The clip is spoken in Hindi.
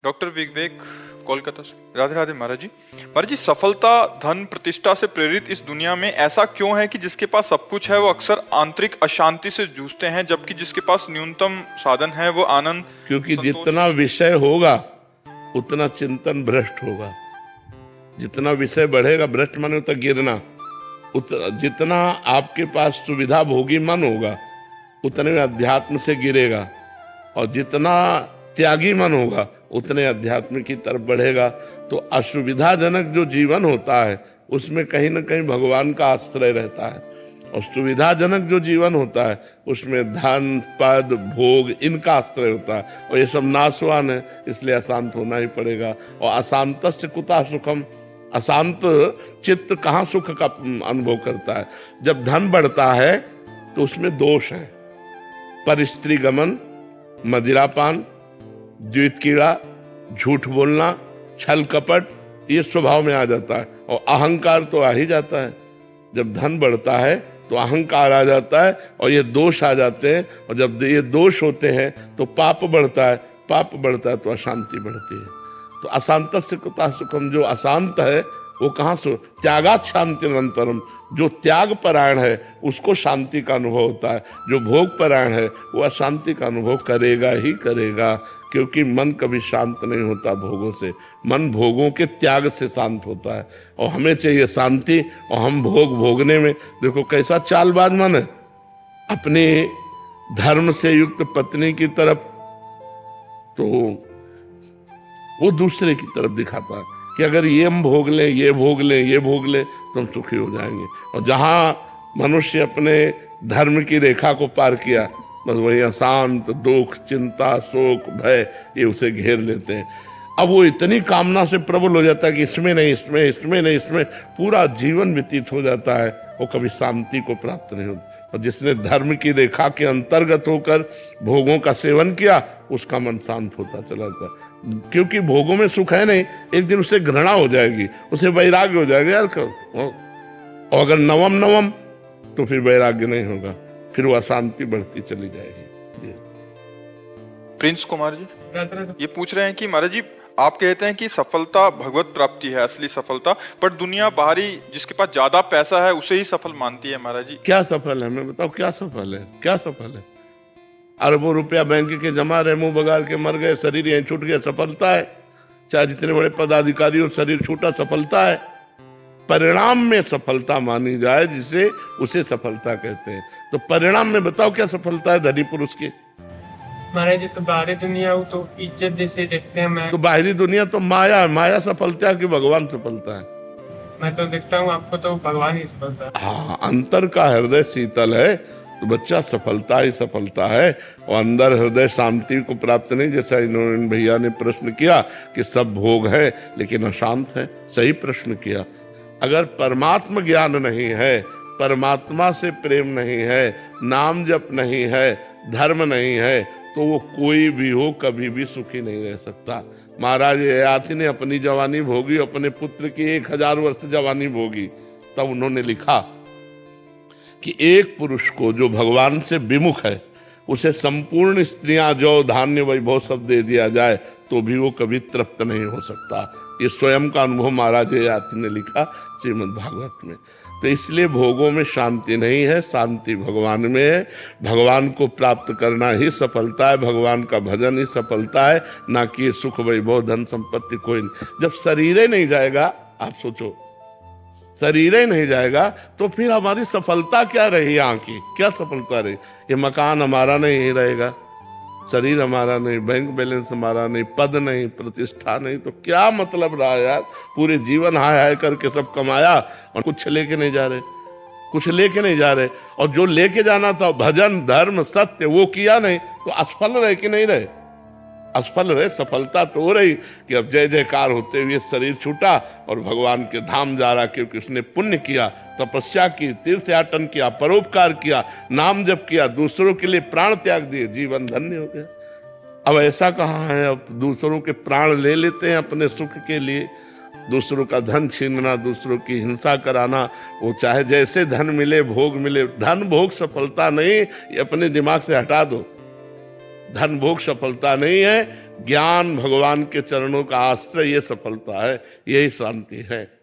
डॉक्टर विवेक, कोलकाता से। राधे राधे महाराज जी। महाराज जी, सफलता धन प्रतिष्ठा से प्रेरित इस दुनिया में ऐसा क्यों है कि जिसके पास सब कुछ है वो अक्सर आंतरिक अशांति से जूझते हैं, जबकि जिसके पास न्यूनतम साधन है वो आनंद। क्योंकि जितना विषय होगा उतना चिंतन भ्रष्ट होगा। जितना विषय बढ़ेगा, भ्रष्ट माने तक गिरना, जितना आपके पास सुविधा भोगी मन होगा उतने में अध्यात्म से गिरेगा, और जितना त्यागी मन होगा उतने अध्यात्म की तरफ बढ़ेगा। तो असुविधाजनक जो जीवन होता है उसमें कहीं ना कहीं भगवान का आश्रय रहता है, और सुविधाजनक जो जीवन होता है उसमें धन पद भोग इनका आश्रय होता है, और ये सब नाशवान है, इसलिए अशांत होना ही पड़ेगा। और अशांतस्य कुतः सुखम, अशांत चित्त कहाँ सुख का अनुभव करता है। जब धन बढ़ता है तो उसमें दोष है, पर स्त्री गमन, मदिरापान, द्वैत कीड़ा, झूठ बोलना, छल कपट, ये स्वभाव में आ जाता है, और अहंकार तो आ ही जाता है। जब धन बढ़ता है तो अहंकार आ जाता है और ये दोष आ जाते हैं, और जब ये दोष होते हैं तो पाप बढ़ता है, पाप बढ़ता है तो अशांति बढ़ती है। तो अशांतस्य कुतः सुखम, जो अशांत है वो कहाँ से, त्यागात शांति निरंतरम, जो त्याग परायण है उसको शांति का अनुभव होता है, जो भोग परायण है वो अशांति का अनुभव करेगा ही करेगा, क्योंकि मन कभी शांत नहीं होता भोगों से, मन भोगों के त्याग से शांत होता है। और हमें चाहिए शांति, और हम भोग भोगने में देखो कैसा चालबाज मन है, अपने धर्म से युक्त पत्नी की तरफ तो वो दूसरे की तरफ दिखाता है कि अगर ये हम भोग लें, ये भोग लें, ये भोग लें तो हम सुखी हो जाएंगे। और जहाँ मनुष्य अपने धर्म की रेखा को पार किया, बस वही अशांत, दुख, चिंता, शोक, भय ये उसे घेर लेते हैं। अब वो इतनी कामना से प्रबल हो जाता है कि इसमें नहीं, इसमें, इसमें नहीं, इसमें, पूरा जीवन व्यतीत हो जाता है, वो कभी शांति को प्राप्त नहीं होता। और जिसने धर्म की रेखा के अंतर्गत होकर भोगों का सेवन किया उसका मन शांत होता चला जाता है, क्योंकि भोगों में सुख है नहीं, एक दिन उसे घृणा हो जाएगी, उसे वैराग्य हो जाएगा यार। और अगर नवम नवम तो फिर वैराग्य नहीं होगा, फिर वो अशांति बढ़ती चली जाएगी। प्रिंस कुमार जी ये पूछ रहे हैं कि महाराज जी, आप कहते हैं कि सफलता भगवत प्राप्ति है, असली सफलता, पर दुनिया बाहरी जिसके पास ज्यादा पैसा है उसे ही सफल मानती है। महाराज जी क्या सफल है, मैं बताओ क्या सफल है, क्या सफल है? अरबों रुपया बैंक के जमा रहे, मुंह बगाड़ के मर गए, शरीर यहीं छूट गया, सफलता है? चाहे जितने बड़े पदाधिकारी हो, शरीर छूटा, सफलता है? परिणाम में सफलता मानी जाए जिसे, उसे सफलता कहते हैं। तो परिणाम में बताओ क्या सफलता है धनी पुरुष की? महाराज जैसे बाहरी दुनिया हो तो इज्जत जैसे देखते हैं, मैं तो बाहरी दुनिया तो माया, माया सफलता की भगवान सफलता है? मैं तो देखता हूँ आपको तो भगवान ही सफलता है। हाँ, अंतर का हृदय शीतल है तो बच्चा सफलता ही सफलता है, और अंदर हृदय शांति को प्राप्त नहीं। जैसा इन्होंने भैया ने प्रश्न किया कि सब भोग है लेकिन अशांत है, सही प्रश्न किया। अगर परमात्मा ज्ञान नहीं है, परमात्मा से प्रेम नहीं है, नाम जप नहीं है, धर्म नहीं है, तो वो कोई भी हो कभी भी सुखी नहीं रह सकता। महाराज ययाति ने अपनी जवानी भोगी, अपने पुत्र की 1000 वर्ष जवानी भोगी, तब उन्होंने लिखा कि एक पुरुष को जो भगवान से विमुख है उसे संपूर्ण स्त्रियां, जौ, धान्य, वैभव सब दे दिया जाए तो भी वो कभी तृप्त नहीं हो सकता। ये स्वयं का अनुभव महाराज ययाति ने लिखा श्रीमद् भागवत में। तो इसलिए भोगों में शांति नहीं है, शांति भगवान में है। भगवान को प्राप्त करना ही सफलता है, भगवान का भजन ही सफलता है, ना कि सुख वैभव धन संपत्ति कोई नहीं। जब शरीर ही नहीं जाएगा, आप सोचो, शरीर ही नहीं जाएगा तो फिर हमारी सफलता क्या रही? यहाँ की क्या सफलता रही? ये मकान हमारा नहीं रहेगा, शरीर हमारा नहीं, बैंक बैलेंस हमारा नहीं, पद नहीं, प्रतिष्ठा नहीं, तो क्या मतलब रहा यार? पूरे जीवन हाय हाय करके सब कमाया और कुछ लेके नहीं जा रहे, कुछ लेके नहीं जा रहे। और जो लेके जाना था भजन धर्म सत्य वो किया नहीं, तो असफल रहे कि नहीं रहे? असफल रहे। सफलता तो हो रही कि अब जय जयकार होते हुए शरीर छूटा और भगवान के धाम जा रहा, क्योंकि उसने पुण्य किया, तपस्या की, तीर्थयाटन किया, परोपकार किया, नाम जप किया, दूसरों के लिए प्राण त्याग दिए, जीवन धन्य हो गया। अब ऐसा कहाँ है? अब दूसरों के प्राण ले लेते हैं अपने सुख के लिए, दूसरों का धन छीनना, दूसरों की हिंसा कराना, वो चाहे जैसे धन मिले, भोग मिले। धन भोग सफलता नहीं, ये अपने दिमाग से हटा दो। धन भोग सफलता नहीं है, ज्ञान, भगवान के चरणों का आश्रय, ये सफलता है, यही शांति है।